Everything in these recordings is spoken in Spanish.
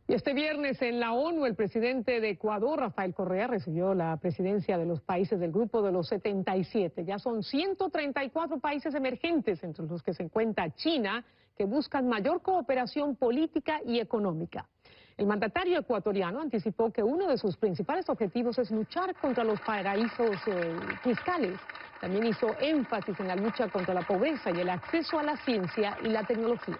Y este viernes en la ONU, el presidente de Ecuador, Rafael Correa, recibió la presidencia de los países del grupo de los 77. Ya son 134 países emergentes, entre los que se encuentra China, que buscan mayor cooperación política y económica. El mandatario ecuatoriano anticipó que uno de sus principales objetivos es luchar contra los paraísos fiscales. También hizo énfasis en la lucha contra la pobreza y el acceso a la ciencia y la tecnología.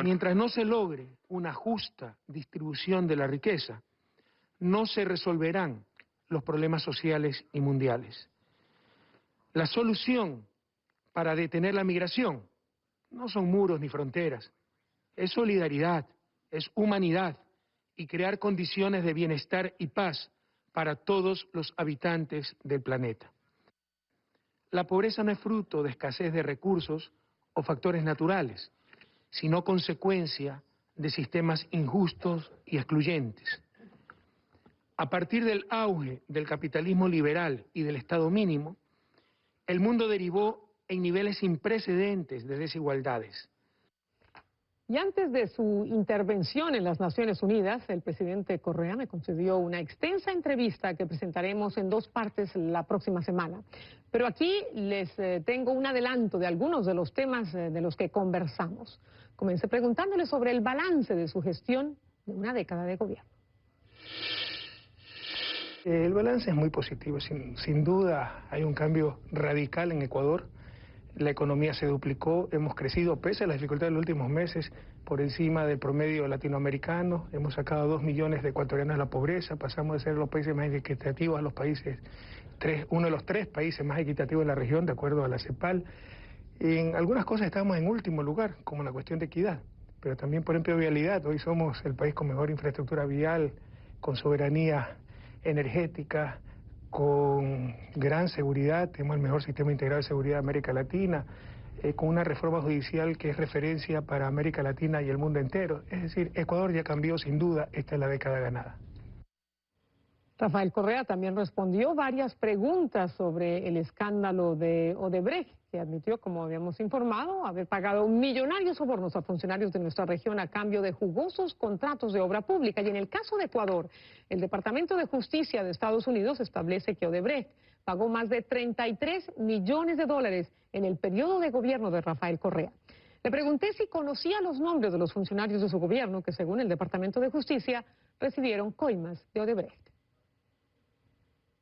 Mientras no se logre una justa distribución de la riqueza, no se resolverán los problemas sociales y mundiales. La solución para detener la migración no son muros ni fronteras, es solidaridad, es humanidad y crear condiciones de bienestar y paz para todos los habitantes del planeta. La pobreza no es fruto de escasez de recursos o factores naturales, sino consecuencia de sistemas injustos y excluyentes. A partir del auge del capitalismo liberal y del Estado mínimo, el mundo derivó en niveles sin precedentes de desigualdades. Y antes de su intervención en las Naciones Unidas, el presidente Correa me concedió una extensa entrevista que presentaremos en 2 partes la próxima semana. Pero aquí les tengo un adelanto de algunos de los temas de los que conversamos. Comencé preguntándole sobre el balance de su gestión de una década de gobierno. El balance es muy positivo, sin duda hay un cambio radical en Ecuador. La economía se duplicó, hemos crecido, pese a las dificultades de los últimos meses, por encima del promedio latinoamericano. Hemos sacado a 2 millones de ecuatorianos de la pobreza, pasamos de ser los países más equitativos a los países, uno de los 3 países más equitativos de la región, de acuerdo a la CEPAL. En algunas cosas estamos en último lugar, como la cuestión de equidad, pero también, por ejemplo, vialidad. Hoy somos el país con mejor infraestructura vial, con soberanía energética, con gran seguridad, tenemos el mejor sistema integrado de seguridad de América Latina, con una reforma judicial que es referencia para América Latina y el mundo entero. Es decir, Ecuador ya cambió sin duda, esta es la década ganada. Rafael Correa también respondió varias preguntas sobre el escándalo de Odebrecht, que admitió, como habíamos informado, haber pagado millonarios sobornos a funcionarios de nuestra región a cambio de jugosos contratos de obra pública. Y en el caso de Ecuador, el Departamento de Justicia de Estados Unidos establece que Odebrecht pagó más de $33 millones en el periodo de gobierno de Rafael Correa. Le pregunté si conocía los nombres de los funcionarios de su gobierno que, según el Departamento de Justicia, recibieron coimas de Odebrecht.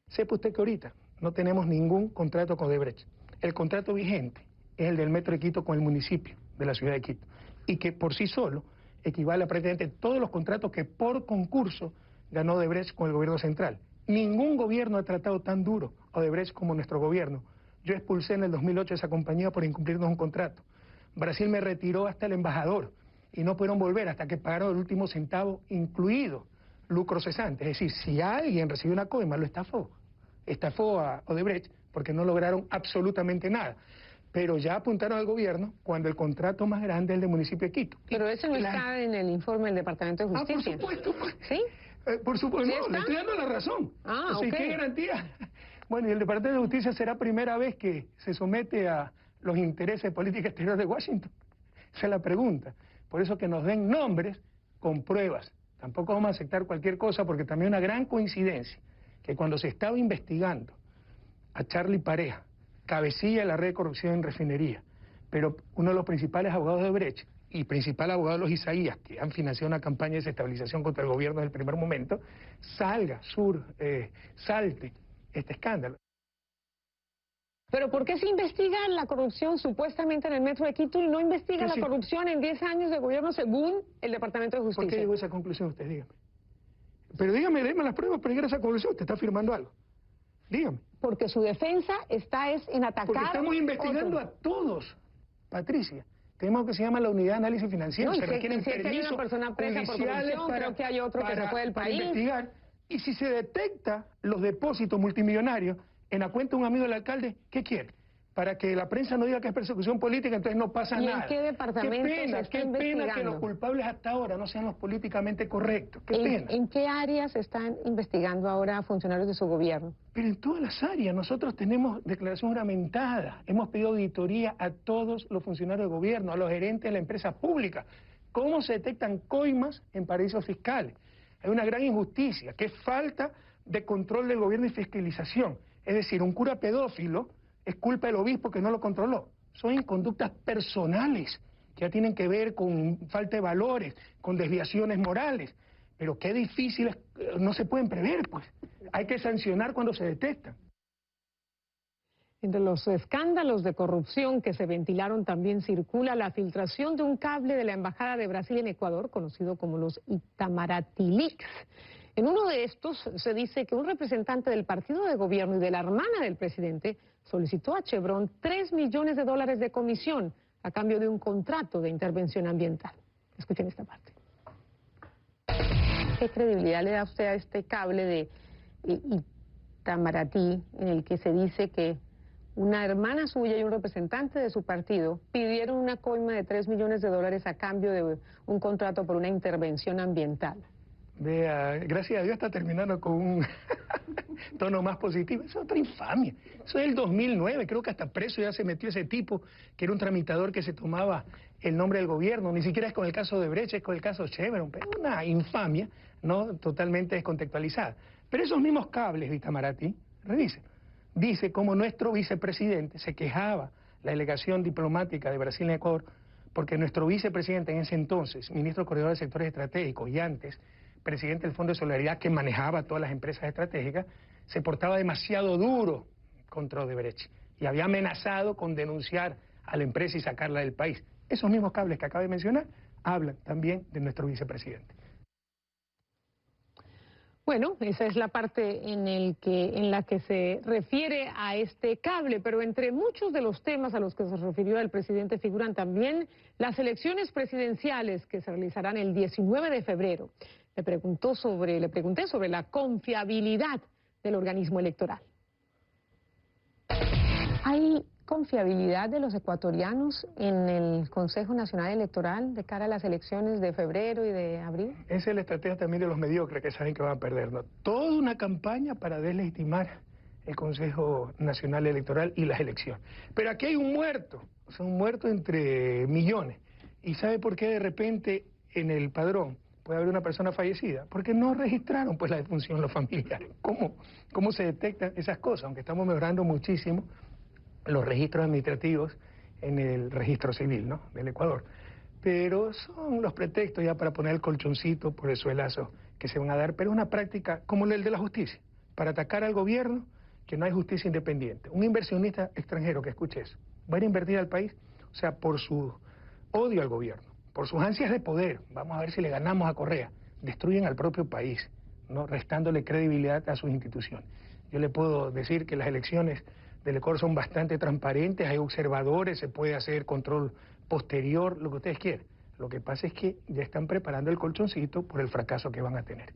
Sepa usted que ahorita no tenemos ningún contrato con Odebrecht. El contrato vigente es el del Metro de Quito con el municipio de la ciudad de Quito, y que por sí solo equivale a prácticamente todos los contratos que por concurso ganó Odebrecht con el gobierno central. Ningún gobierno ha tratado tan duro a Odebrecht como nuestro gobierno. Yo expulsé en el 2008 a esa compañía por incumplirnos un contrato. Brasil me retiró hasta el embajador y no pudieron volver hasta que pagaron el último centavo, incluido lucro cesante. Es decir, si alguien recibió una coima, lo estafó a Odebrecht porque no lograron absolutamente nada. Pero ya apuntaron al gobierno cuando el contrato más grande es el del municipio de Quito. Pero eso no está en el informe del Departamento de Justicia. Por supuesto. ¿Sí? Por supuesto, ¿Sí no, le estoy dando la razón. Ok. ¿Qué garantía? Bueno, y el Departamento de Justicia será primera vez que se somete a los intereses de política exterior de Washington. Esa es la pregunta. Por eso que nos den nombres con pruebas. Tampoco vamos a aceptar cualquier cosa, porque también una gran coincidencia que cuando se estaba investigando a Charlie Pareja, cabecilla de la red de corrupción en refinería, pero uno de los principales abogados de Brecht y principal abogado de los Isaías, que han financiado una campaña de desestabilización contra el gobierno desde el primer momento, salte este escándalo. ¿Pero por qué se investiga la corrupción supuestamente en el Metro de Quito y no investiga la corrupción en 10 años de gobierno según el Departamento de Justicia? ¿Por qué llegó a esa conclusión usted? Dígame. Pero dígame, déme las pruebas para llegar a esa conclusión. Usted está afirmando algo. Dígame. Porque su defensa está en atacar... Porque estamos investigando a todos, Patricia. Tenemos lo que se llama la unidad de análisis financiero. No, se requieren permisos hay una persona presa por corrupción, creo que hay otro que se fue del país. Investigar. Y si se detecta los depósitos multimillonarios en la cuenta de un amigo del alcalde, ¿qué quiere? Para que la prensa no diga que es persecución política, entonces no pasa nada. ¿Y en qué departamento se está investigando? Qué pena que los culpables hasta ahora no sean los políticamente correctos. Qué pena. ¿En qué áreas están investigando ahora funcionarios de su gobierno? Pero en todas las áreas. Nosotros tenemos declaración juramentada. Hemos pedido auditoría a todos los funcionarios de gobierno, a los gerentes de la empresa pública. ¿Cómo se detectan coimas en paraísos fiscales? Hay una gran injusticia, que es falta de control del gobierno y fiscalización. Es decir, un cura pedófilo es culpa del obispo que no lo controló. Son conductas personales que ya tienen que ver con falta de valores, con desviaciones morales. Pero qué difícil, no se pueden prever, pues. Hay que sancionar cuando se detectan. Entre los escándalos de corrupción que se ventilaron también circula la filtración de un cable de la Embajada de Brasil en Ecuador, conocido como los Itamaraty Leaks. En uno de estos se dice que un representante del partido de gobierno y de la hermana del presidente solicitó a Chevron $3 millones de comisión a cambio de un contrato de intervención ambiental. Escuchen esta parte. ¿Qué credibilidad le da usted a este cable de Itamaraty en el que se dice que una hermana suya y un representante de su partido pidieron una coima de $3 millones a cambio de un contrato por una intervención ambiental? Vea, gracias a Dios está terminando con un tono más positivo. Eso es otra infamia. Eso es el 2009, creo que hasta preso ya se metió ese tipo, que era un tramitador que se tomaba el nombre del gobierno. Ni siquiera es con el caso de Brecht, es con el caso Chevron. Pero una infamia, ¿no? Totalmente descontextualizada. Pero esos mismos cables de Itamaraty, revisen. Dice cómo nuestro vicepresidente se quejaba, la delegación diplomática de Brasil en Ecuador, porque nuestro vicepresidente en ese entonces, ministro coordinador de sectores estratégicos y antes presidente del Fondo de Solidaridad que manejaba todas las empresas estratégicas, se portaba demasiado duro contra Odebrecht y había amenazado con denunciar a la empresa y sacarla del país. Esos mismos cables que acabo de mencionar hablan también de nuestro vicepresidente. Bueno, esa es la parte en la que se refiere a este cable, pero entre muchos de los temas a los que se refirió el presidente figuran también las elecciones presidenciales que se realizarán el 19 de febrero. Le pregunté sobre la confiabilidad del organismo electoral. ¿Hay confiabilidad de los ecuatorianos en el Consejo Nacional Electoral de cara a las elecciones de febrero y de abril? Esa es la estrategia también de los mediocres que saben que van a perder, ¿no? Toda una campaña para deslegitimar el Consejo Nacional Electoral y las elecciones. Pero aquí hay un muerto, o sea, un muerto entre millones. ¿Y sabe por qué de repente en el padrón puede haber una persona fallecida? Porque no registraron pues la defunción los familiares. ¿Cómo se detectan esas cosas? Aunque estamos mejorando muchísimo los registros administrativos en el registro civil, ¿no?, del Ecuador. Pero son los pretextos ya para poner el colchoncito por el suelazo que se van a dar, pero es una práctica como el de la justicia, para atacar al gobierno, que no hay justicia independiente. Un inversionista extranjero que escuche eso, va a ir a invertir al país, o sea, por su odio al gobierno, por sus ansias de poder, vamos a ver si le ganamos a Correa, destruyen al propio país, ¿no?, restándole credibilidad a sus instituciones. Yo le puedo decir que las elecciones del Ecuador son bastante transparentes, hay observadores, se puede hacer control posterior, lo que ustedes quieran. Lo que pasa es que ya están preparando el colchoncito por el fracaso que van a tener.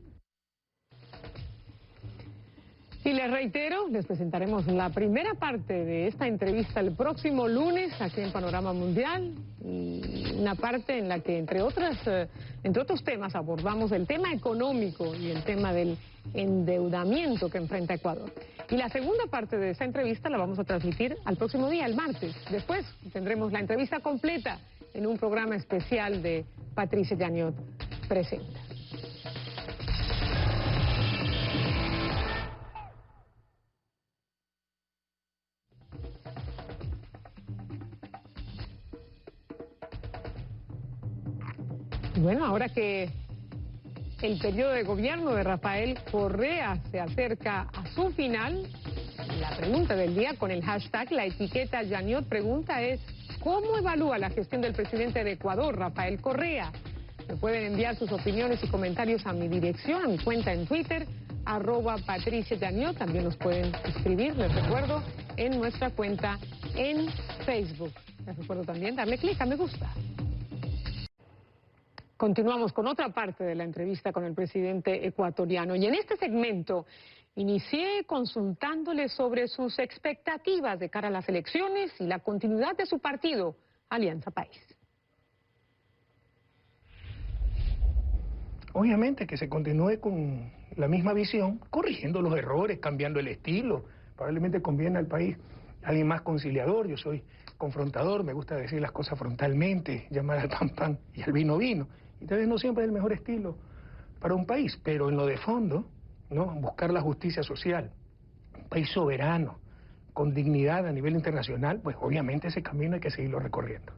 Y les reitero, les presentaremos la primera parte de esta entrevista el próximo lunes aquí en Panorama Mundial, y una parte en la que entre otros temas abordamos el tema económico y el tema del endeudamiento que enfrenta Ecuador. Y la segunda parte de esta entrevista la vamos a transmitir al próximo día, el martes. Después tendremos la entrevista completa en un programa especial de Patricia Yaniot Presenta. Bueno, ahora que el periodo de gobierno de Rafael Correa se acerca a su final, la pregunta del día con el hashtag, la etiqueta Yaniot Pregunta es: ¿cómo evalúa la gestión del presidente de Ecuador, Rafael Correa? Me pueden enviar sus opiniones y comentarios a mi dirección, a mi cuenta en Twitter, @Patricia Yaniot. También nos pueden escribir, les recuerdo, en nuestra cuenta en Facebook. Les recuerdo también darle clic a me gusta. Continuamos con otra parte de la entrevista con el presidente ecuatoriano, y en este segmento inicié consultándole sobre sus expectativas de cara a las elecciones y la continuidad de su partido, Alianza País. Obviamente que se continúe con la misma visión, corrigiendo los errores, cambiando el estilo, probablemente conviene al país alguien más conciliador, yo soy confrontador, me gusta decir las cosas frontalmente, llamar al pan pan y al vino vino. Y tal vez no siempre es el mejor estilo para un país, pero en lo de fondo, ¿no? Buscar la justicia social, un país soberano, con dignidad a nivel internacional, pues obviamente ese camino hay que seguirlo recorriendo.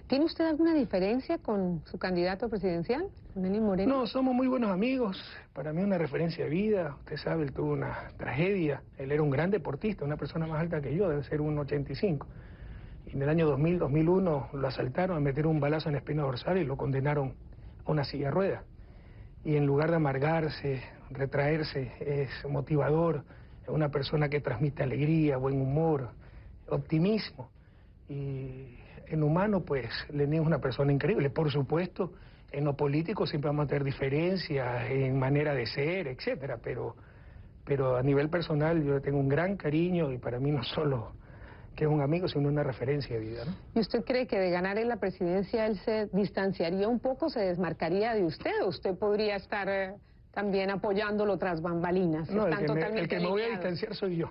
¿Tiene usted alguna diferencia con su candidato presidencial, Lenín Moreno? No, somos muy buenos amigos, para mí una referencia de vida, usted sabe, él tuvo una tragedia, él era un gran deportista, una persona más alta que yo, debe ser 1,85. Y en el año 2000, 2001 lo asaltaron, metieron un balazo en la espina dorsal y lo condenaron a una silla de ruedas. Y en lugar de amargarse, retraerse, es motivador, es una persona que transmite alegría, buen humor, optimismo. Y en humano, pues, Lenín es una persona increíble. Por supuesto, en lo político siempre vamos a tener diferencias en manera de ser, etcétera, pero a nivel personal yo le tengo un gran cariño y para mí no solo que es un amigo, sino una referencia de vida, ¿no? ¿Y usted cree que de ganar en la presidencia él se distanciaría un poco, se desmarcaría de usted? ¿O usted podría estar también apoyándolo tras bambalinas? No, el que me voy a distanciar soy yo.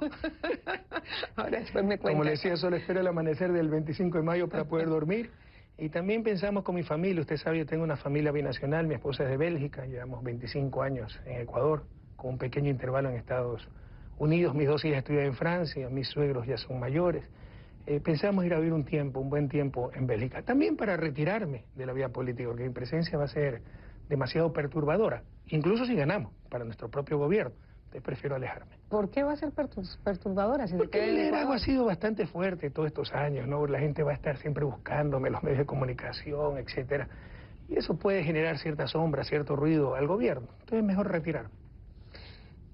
Ahora después me cuenta. Como le decía, solo espero el amanecer del 25 de mayo para poder dormir. Y también pensamos con mi familia. Usted sabe, yo tengo una familia binacional, mi esposa es de Bélgica, llevamos 25 años en Ecuador, con un pequeño intervalo en Estados Unidos. Mis 2 hijas estudian en Francia, mis suegros ya son mayores. Pensamos ir a vivir un tiempo, un buen tiempo en Bélgica. También para retirarme de la vida política, porque mi presencia va a ser demasiado perturbadora, incluso si ganamos para nuestro propio gobierno. Entonces prefiero alejarme. ¿Por qué va a ser perturbadora? Si porque el liderazgo ha sido bastante fuerte todos estos años, ¿no? La gente va a estar siempre buscándome, los medios de comunicación, etcétera. Y eso puede generar cierta sombra, cierto ruido al gobierno. Entonces es mejor retirarme.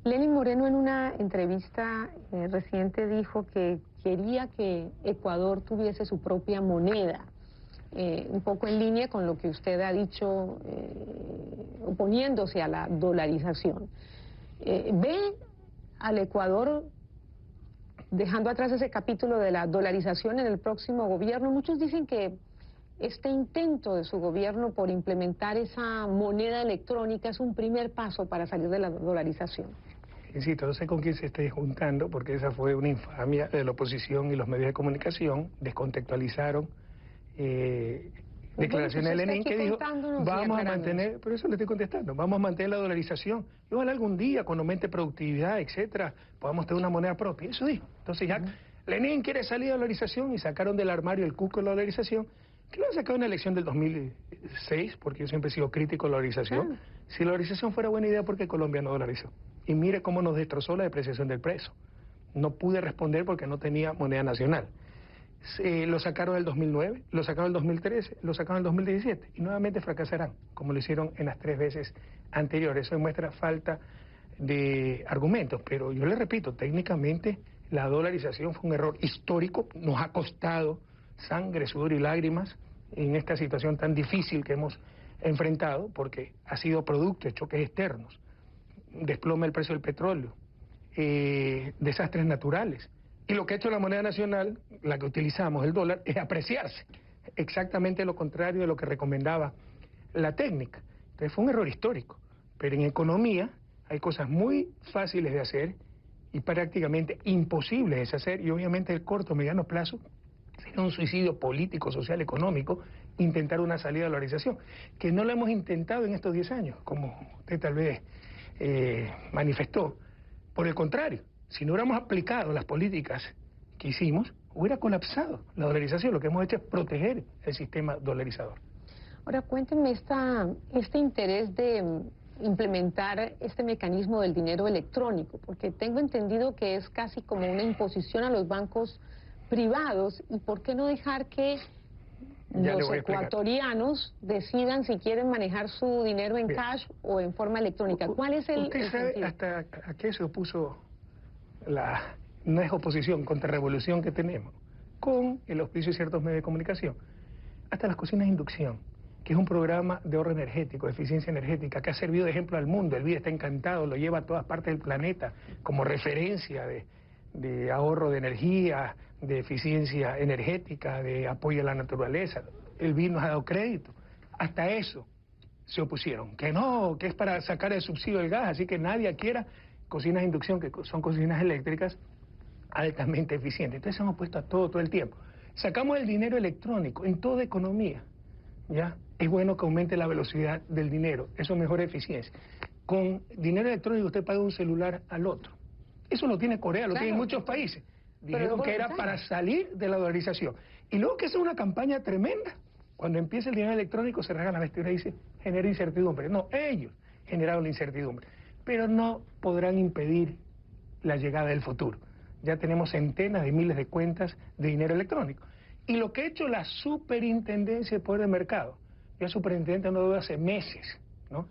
Lenín Moreno en una entrevista reciente dijo que quería que Ecuador tuviese su propia moneda, un poco en línea con lo que usted ha dicho, oponiéndose a la dolarización. ¿Ve al Ecuador dejando atrás ese capítulo de la dolarización en el próximo gobierno? Muchos dicen que este intento de su gobierno por implementar esa moneda electrónica es un primer paso para salir de la dolarización. Insisto, no sé con quién se esté juntando, porque esa fue una infamia de la oposición y los medios de comunicación, descontextualizaron declaraciones de Lenín que dijo, vamos a mantener, pero eso le estoy contestando, vamos a mantener la dolarización, y ojalá algún día, cuando aumente productividad, etcétera, podamos tener una moneda propia, eso dijo. Entonces ya, Lenín quiere salir de la dolarización y sacaron del armario el cuco de la dolarización, que lo han sacado en la elección del 2006, porque yo siempre he sido crítico de la dolarización. Si la dolarización fuera buena idea, ¿por qué Colombia no dolarizó? Y mire cómo nos destrozó la depreciación del peso. No pude responder porque no tenía moneda nacional. Lo sacaron en el 2009, lo sacaron en el 2013, lo sacaron en el 2017 y nuevamente fracasarán, como lo hicieron en las 3 veces anteriores. Eso demuestra falta de argumentos, pero yo le repito, técnicamente la dolarización fue un error histórico, nos ha costado sangre, sudor y lágrimas en esta situación tan difícil que hemos enfrentado, porque ha sido producto de choques externos, desplome el precio del petróleo, desastres naturales. Y lo que ha hecho la moneda nacional, la que utilizamos, el dólar, es apreciarse. Exactamente lo contrario de lo que recomendaba la técnica. Entonces fue un error histórico. Pero en economía hay cosas muy fáciles de hacer y prácticamente imposibles de hacer. Y obviamente el corto o mediano plazo sería un suicidio político, social, económico, intentar una salida de la dolarización, que no lo hemos intentado en estos 10 años, como usted tal vez manifestó. Por el contrario, si no hubiéramos aplicado las políticas que hicimos, hubiera colapsado la dolarización. Lo que hemos hecho es proteger el sistema dolarizador. Ahora, cuéntenme este interés de implementar este mecanismo del dinero electrónico, porque tengo entendido que es casi como una imposición a los bancos privados, y ¿por qué no dejar que los ecuatorianos decidan si quieren manejar su dinero en cash o en forma electrónica? ¿Cuál es el ¿Usted sabe hasta a qué se opuso la no es oposición, contrarrevolución que tenemos, con el auspicio de ciertos medios de comunicación? Hasta las cocinas de inducción, que es un programa de ahorro energético, de eficiencia energética, que ha servido de ejemplo al mundo. El BID está encantado, lo lleva a todas partes del planeta como referencia de ahorro de energía, de eficiencia energética, de apoyo a la naturaleza. El BID nos ha dado crédito. Hasta eso se opusieron, que no, que es para sacar el subsidio del gas, así que nadie quiera cocinas de inducción, que son cocinas eléctricas, altamente eficiente. Entonces hemos puesto a todo el tiempo. Sacamos el dinero electrónico en toda economía, ¿ya? Es bueno que aumente la velocidad del dinero, eso mejora eficiencia. Con dinero electrónico usted paga un celular al otro. Eso lo tiene Corea, lo tienen muchos países. Dijeron que era para salir de la dolarización. Y luego que es una campaña tremenda. Cuando empieza el dinero electrónico se rasga la vestidura y dice, genera incertidumbre. No, ellos generaron la incertidumbre. Pero no podrán impedir la llegada del futuro. Ya tenemos centenas de miles de cuentas de dinero electrónico. Y lo que ha hecho la Superintendencia de Poder de Mercado, yo superintendente no lo veo hace meses, ¿no?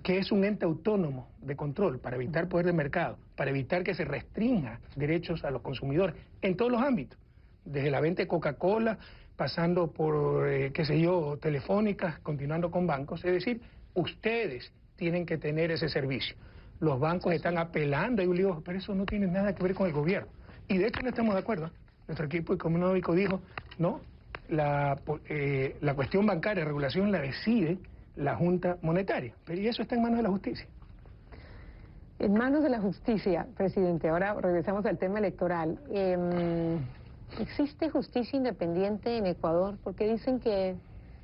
Que es un ente autónomo de control para evitar poder de mercado, para evitar que se restrinja derechos a los consumidores en todos los ámbitos, desde la venta de Coca-Cola, pasando por, qué sé yo, telefónicas, continuando con bancos. Es decir, ustedes tienen que tener ese servicio. Los bancos están apelando, hay un lío, pero eso no tiene nada que ver con el gobierno. Y de hecho no estamos de acuerdo. Nuestro equipo económico dijo, no, la cuestión bancaria, regulación la decide la Junta Monetaria, pero y eso está en manos de la justicia. En manos de la justicia, presidente. Ahora regresamos al tema electoral. ¿Existe justicia independiente en Ecuador? Porque dicen que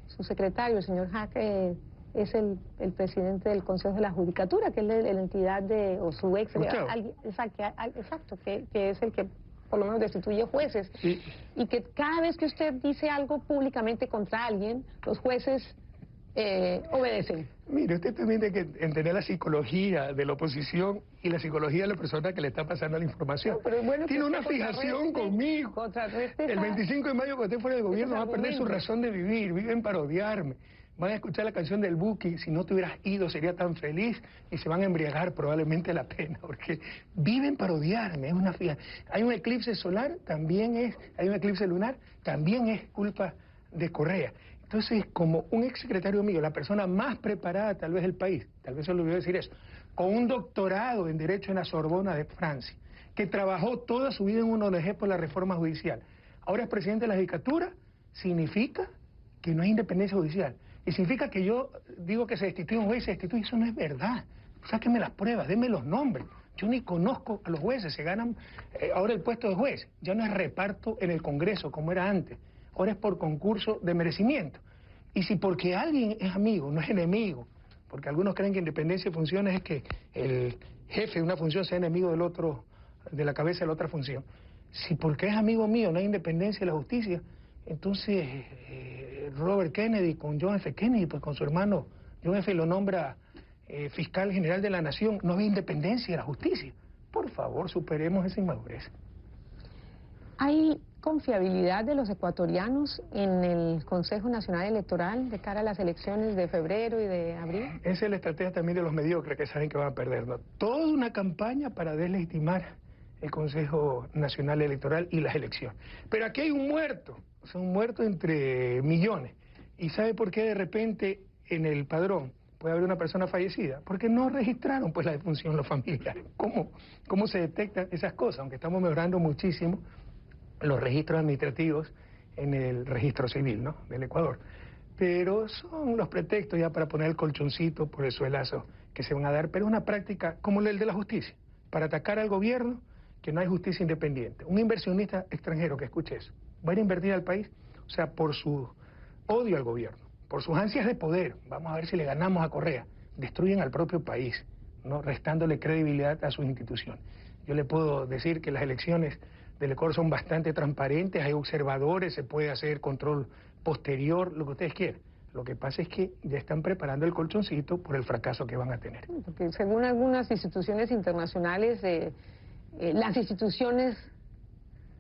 su secretario, el señor Jaque, es el presidente del Consejo de la Judicatura, que es la entidad de, o su ex, exacto, que es el que por lo menos destituye jueces. Sí. Y que cada vez que usted dice algo públicamente contra alguien, los jueces obedecen. Mire, usted también tiene que entender la psicología de la oposición y la psicología de la persona que le está pasando la información. No, pero es bueno, tiene una fijación conmigo. El 25 de mayo, cuando esté fuera del gobierno, va a perder su razón de vivir. Viven para odiarme. Van a escuchar la canción del Buki, si no te hubieras ido sería tan feliz, y se van a embriagar probablemente la pena, porque viven para odiarme. Es una fija. Hay un eclipse solar, hay un eclipse lunar, también es culpa de Correa. Entonces, como un exsecretario mío, la persona más preparada tal vez del país, tal vez se le olvidó decir eso, con un doctorado en Derecho en la Sorbona de Francia, que trabajó toda su vida en una ONG por la reforma judicial, ahora es presidente de la Judicatura, significa que no hay independencia judicial. Y significa que yo digo que se destituye un juez, se destituye, eso no es verdad. Sáquenme las pruebas, denme los nombres. Yo ni conozco a los jueces, se ganan ahora el puesto de juez. Ya no es reparto en el Congreso como era antes. Ahora es por concurso de merecimiento. Y si porque alguien es amigo, no es enemigo, porque algunos creen que independencia de funciones es que el jefe de una función sea enemigo del otro, de la cabeza de la otra función. Si porque es amigo mío no hay independencia de la justicia, entonces Robert Kennedy con John F. Kennedy, pues con su hermano John F. lo nombra fiscal general de la nación, no había independencia de la justicia. Por favor, superemos esa inmadurez. ¿Hay confiabilidad de los ecuatorianos en el Consejo Nacional Electoral de cara a las elecciones de febrero y de abril? Esa es la estrategia también de los mediocres que saben que van a perder, ¿no? Toda una campaña para deslegitimar el Consejo Nacional Electoral y las elecciones. Pero aquí hay un muerto, o sea, un muerto entre millones. ¿Y sabe por qué de repente en el padrón puede haber una persona fallecida? Porque no registraron pues la defunción los familiares. ¿Cómo se detectan esas cosas? Aunque estamos mejorando muchísimo los registros administrativos en el registro civil, ¿no?, del Ecuador. Pero son los pretextos ya para poner el colchoncito por el suelazo que se van a dar, pero es una práctica como el de la justicia, para atacar al gobierno, que no hay justicia independiente. Un inversionista extranjero que escuche eso, va a ir a invertir al país, o sea, por su odio al gobierno, por sus ansias de poder, vamos a ver si le ganamos a Correa, destruyen al propio país, ¿no?, restándole credibilidad a sus instituciones. Yo le puedo decir que las elecciones del Ecuador son bastante transparentes, hay observadores, se puede hacer control posterior, lo que ustedes quieran. Lo que pasa es que ya están preparando el colchoncito por el fracaso que van a tener. Porque según algunas instituciones internacionales, las instituciones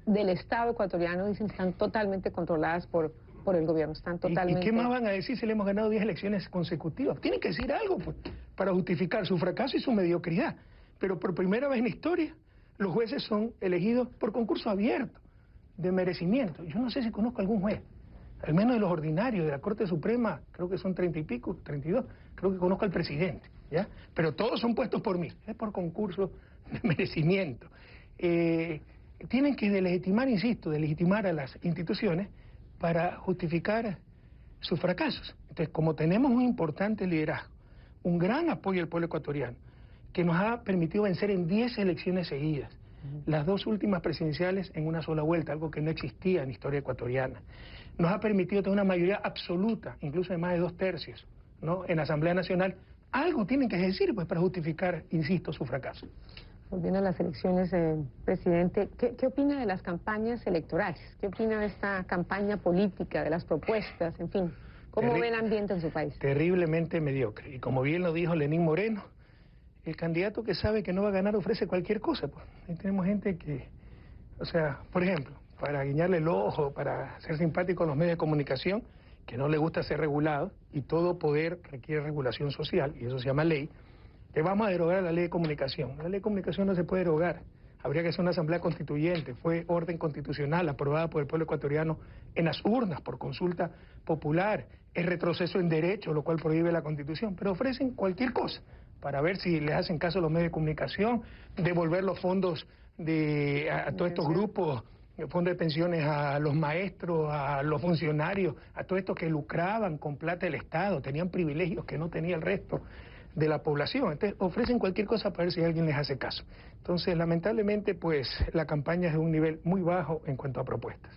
del Estado ecuatoriano dicen que están totalmente controladas por el gobierno, están totalmente... ¿Y qué más van a decir si le hemos ganado 10 elecciones consecutivas? Tienen que decir algo pues, para justificar su fracaso y su mediocridad. Pero por primera vez en la historia, los jueces son elegidos por concurso abierto, de merecimiento. Yo no sé si conozco algún juez, al menos de los ordinarios de la Corte Suprema, creo que son 30 y pico, 32, creo que conozco al presidente, ¿ya? Pero todos son puestos por mí, es por concurso de merecimiento. Tienen que delegitimar, insisto, delegitimar a las instituciones para justificar sus fracasos. Entonces, como tenemos un importante liderazgo, un gran apoyo del pueblo ecuatoriano, que nos ha permitido vencer en 10 elecciones seguidas, las dos últimas presidenciales en una sola vuelta, algo que no existía en la historia ecuatoriana. Nos ha permitido tener una mayoría absoluta, incluso de más de 2/3, ¿no?, en la Asamblea Nacional. Algo tienen que decir, pues, para justificar, insisto, su fracaso. Volviendo a las elecciones, presidente, ¿qué opina de las campañas electorales? ¿Qué opina de esta campaña política, de las propuestas, en fin? ¿Cómo ve el ambiente en su país? Terriblemente mediocre. Y como bien lo dijo Lenín Moreno, el candidato que sabe que no va a ganar ofrece cualquier cosa, pues. Ahí tenemos gente que, o sea, por ejemplo, para guiñarle el ojo, para ser simpático a los medios de comunicación, que no le gusta ser regulado, y todo poder requiere regulación social, y eso se llama ley, que vamos a derogar la ley de comunicación. La ley de comunicación no se puede derogar. Habría que hacer una asamblea constituyente. Fue orden constitucional aprobada por el pueblo ecuatoriano en las urnas por consulta popular. Es retroceso en derecho, lo cual prohíbe la Constitución. Pero ofrecen cualquier cosa para ver si les hacen caso a los medios de comunicación, devolver los fondos a todos estos grupos, fondos de pensiones a los maestros, a los funcionarios, a todos estos que lucraban con plata del Estado, tenían privilegios que no tenía el resto de la población. Entonces ofrecen cualquier cosa para ver si alguien les hace caso. Entonces, lamentablemente, pues la campaña es de un nivel muy bajo en cuanto a propuestas.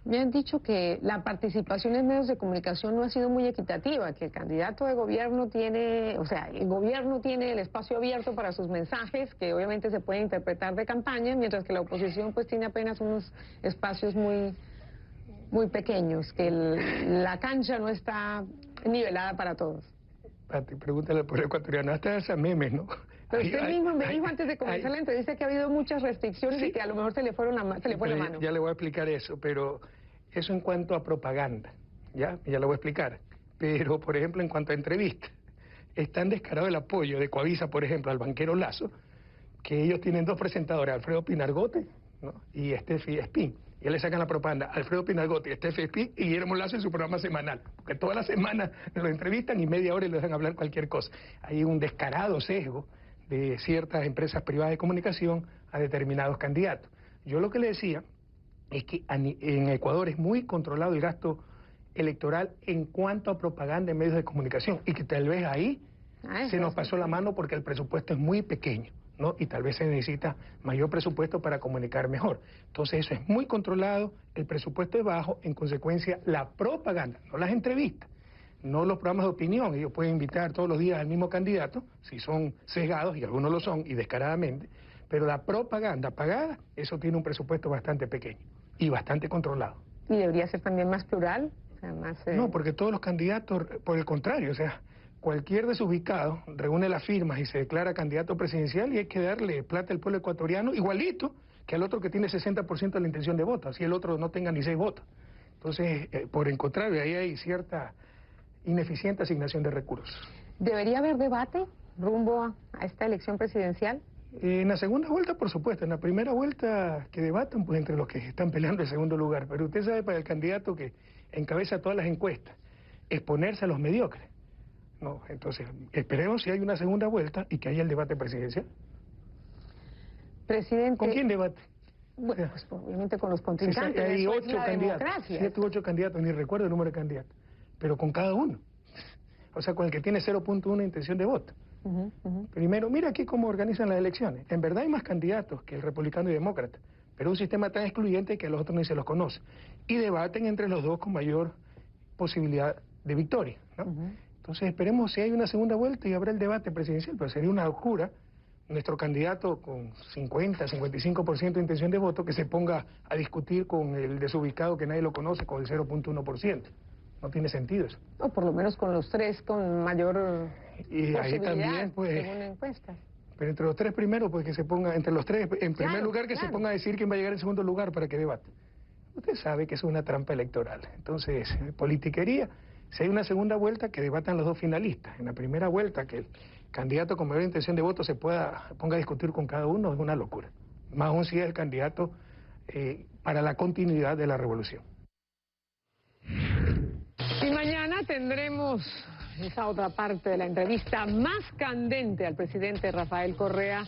Me han dicho que la participación en medios de comunicación no ha sido muy equitativa, que el candidato de gobierno tiene, o sea, el gobierno tiene el espacio abierto para sus mensajes, que obviamente se pueden interpretar de campaña, mientras que la oposición pues tiene apenas unos espacios muy pequeños, que la cancha no está nivelada para todos. Pati, pregúntale al pueblo ecuatoriano, hasta esas memes, ¿no? Pero usted mismo me dijo antes de comenzar la entrevista que ha habido muchas restricciones, sí, y que a lo mejor se le fue la mano. Ya le voy a explicar eso, pero eso en cuanto a propaganda, ya le voy a explicar. Pero, por ejemplo, en cuanto a entrevistas, es tan descarado el apoyo de Coavisa, por ejemplo, al banquero Lazo, que ellos tienen dos presentadores, Alfredo Pinargote, ¿no?, y Steffi Espín. Y él le sacan la propaganda, Alfredo Pinargote, Steffi Espín y Guillermo Lazo en su programa semanal. Porque toda la semana lo entrevistan y media hora y le dejan hablar cualquier cosa. Hay un descarado sesgo de ciertas empresas privadas de comunicación a determinados candidatos. Yo lo que le decía es que en Ecuador es muy controlado el gasto electoral en cuanto a propaganda en medios de comunicación y que tal vez ahí se nos pasó la mano porque el presupuesto es muy pequeño, ¿no? Y tal vez se necesita mayor presupuesto para comunicar mejor. Entonces eso es muy controlado, el presupuesto es bajo, en consecuencia la propaganda, no las entrevistas, no los programas de opinión. Ellos pueden invitar todos los días al mismo candidato, si son sesgados, y algunos lo son, y descaradamente, pero la propaganda pagada, eso tiene un presupuesto bastante pequeño y bastante controlado. ¿Y debería ser también más plural? O sea, más, No, porque todos los candidatos, por el contrario, o sea, cualquier desubicado reúne las firmas y se declara candidato presidencial y hay que darle plata al pueblo ecuatoriano igualito que al otro que tiene 60% de la intención de voto, así el otro no tenga ni 6 votos. Entonces, por el contrario, ahí hay cierta ineficiente asignación de recursos. ¿Debería haber debate rumbo a esta elección presidencial? En la segunda vuelta, por supuesto. En la primera vuelta que debatan, pues entre los que están peleando el segundo lugar. Pero usted sabe, para el candidato que encabeza todas las encuestas, exponerse a los mediocres. No, entonces, esperemos si hay una segunda vuelta y que haya el debate presidencial. Presidente... ¿Con quién debate? Bueno, pues obviamente con los contrincantes. Hay 8 candidatos, 7 u 8 candidatos, ni recuerdo el número de candidatos, pero con cada uno. O sea, con el que tiene 0.1 intención de voto. Primero, mira aquí cómo organizan las elecciones. En verdad hay más candidatos que el republicano y demócrata, pero un sistema tan excluyente que a los otros ni se los conoce. Y debaten entre los dos con mayor posibilidad de victoria, ¿no? Entonces esperemos si hay una segunda vuelta y habrá el debate presidencial, pero sería una locura nuestro candidato con 50, 55% de intención de voto que se ponga a discutir con el desubicado que nadie lo conoce con el 0.1%. No tiene sentido eso. O por lo menos con los tres con mayor y ahí también, pues, según encuestas. Pero entre los tres primeros, pues que se ponga, entre los tres, en primer lugar que se ponga a decir quién va a llegar en segundo lugar para que debate. Usted sabe que es una trampa electoral. Entonces, politiquería. Si hay una segunda vuelta, que debatan los dos finalistas. En la primera vuelta, que el candidato con mayor intención de voto ponga a discutir con cada uno, es una locura. Más aún si es el candidato para la continuidad de la revolución. Y mañana tendremos esa otra parte de la entrevista más candente al presidente Rafael Correa.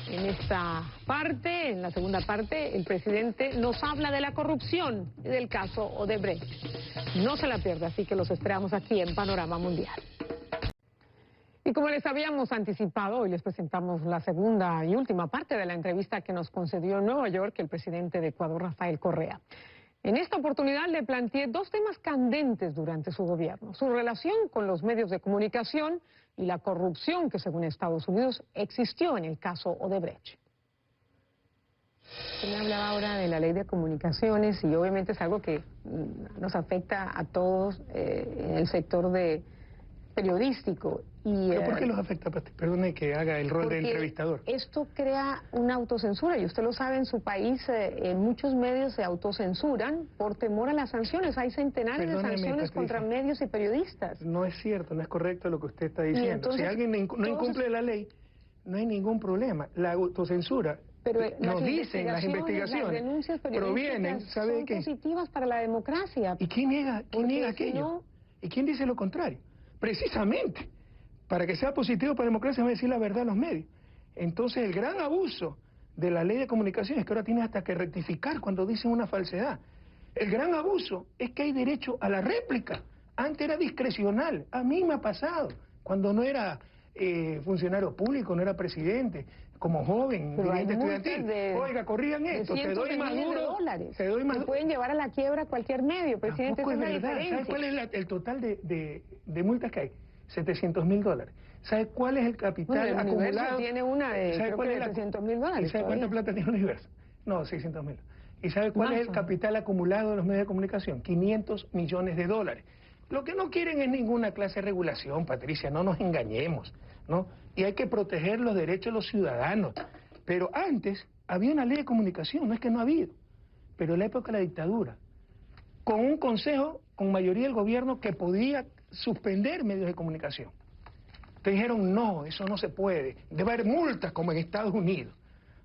En esta parte, en la segunda parte, el presidente nos habla de la corrupción y del caso Odebrecht. No se la pierda, así que los esperamos aquí en Panorama Mundial. Y como les habíamos anticipado, hoy les presentamos la segunda y última parte de la entrevista que nos concedió en Nueva York el presidente de Ecuador, Rafael Correa. En esta oportunidad le planteé dos temas candentes durante su gobierno: su relación con los medios de comunicación y la corrupción que, según Estados Unidos, existió en el caso Odebrecht. Usted me hablaba ahora de la ley de comunicaciones y obviamente es algo que nos afecta a todos en el sector periodístico. ¿Pero por qué los afecta? Perdone que haga el rol de entrevistador. Esto crea una autocensura y usted lo sabe, en su país muchos medios se autocensuran por temor a las sanciones. Hay centenares de sanciones contra medios y periodistas. No es cierto, no es correcto lo que usted está diciendo. Entonces, si alguien no incumple la ley, no hay ningún problema. La autocensura, pero nos dicen las investigaciones, las denuncias provienen, ¿sabe son qué? Positivas para la democracia. ¿Y quién niega aquello? No... ¿Y quién dice lo contrario? Precisamente, para que sea positivo para la democracia, va a decir la verdad a los medios. Entonces, el gran abuso de la ley de comunicación es que ahora tiene hasta que rectificar cuando dicen una falsedad. El gran abuso es que hay derecho a la réplica. Antes era discrecional. A mí me ha pasado, cuando no era funcionario público, no era presidente, como joven, dirigente estudiantil. Oiga, corrían esto, te doy más duro, te doy más duro. Pueden llevar a la quiebra cualquier medio, presidente. Tampoco es verdad. ¿Sabe cuál es el total de multas que hay? $700.000. ¿Sabe cuál es el capital acumulado? Tiene una de $700.000. ¿Y sabe cuánta plata tiene el Universo? No, $600.000. ¿Y sabe cuál es el capital acumulado de los medios de comunicación? $500 millones. Lo que no quieren es ninguna clase de regulación, Patricia, no nos engañemos, ¿no? Y hay que proteger los derechos de los ciudadanos. Pero antes había una ley de comunicación, no es que no ha habido, pero en la época de la dictadura, con un consejo con mayoría del gobierno que podía suspender medios de comunicación. Entonces dijeron, no, eso no se puede, debe haber multas como en Estados Unidos.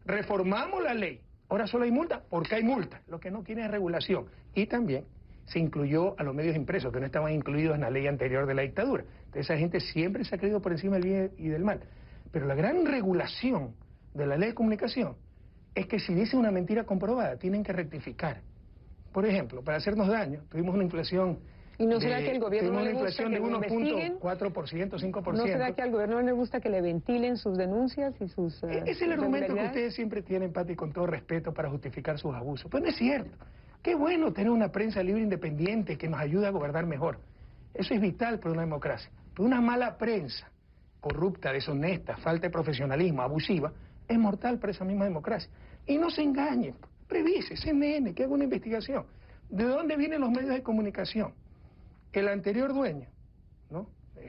Reformamos la ley, ahora solo hay multas porque hay multas, lo que no quieren es regulación. Y también se incluyó a los medios impresos, que no estaban incluidos en la ley anterior de la dictadura. Entonces esa gente siempre se ha creído por encima del bien y del mal. Pero la gran regulación de la ley de comunicación es que si dicen una mentira comprobada, tienen que rectificar. Por ejemplo, para hacernos daño, tuvimos una inflación... ¿Y no será que el gobierno no le gusta que le investiguen? 1.4%, 5%. ¿No será que al gobierno no le gusta que le ventilen sus denuncias y sus es el argumento que ustedes siempre tienen, Pati, con todo respeto, para justificar sus abusos. Pero no es cierto. Qué bueno tener una prensa libre e independiente que nos ayude a gobernar mejor. Eso es vital para una democracia. Pero una mala prensa, corrupta, deshonesta, falta de profesionalismo, abusiva, es mortal para esa misma democracia. Y no se engañen. Revise, CNN, que haga una investigación. ¿De dónde vienen los medios de comunicación? El anterior dueño, ¿no?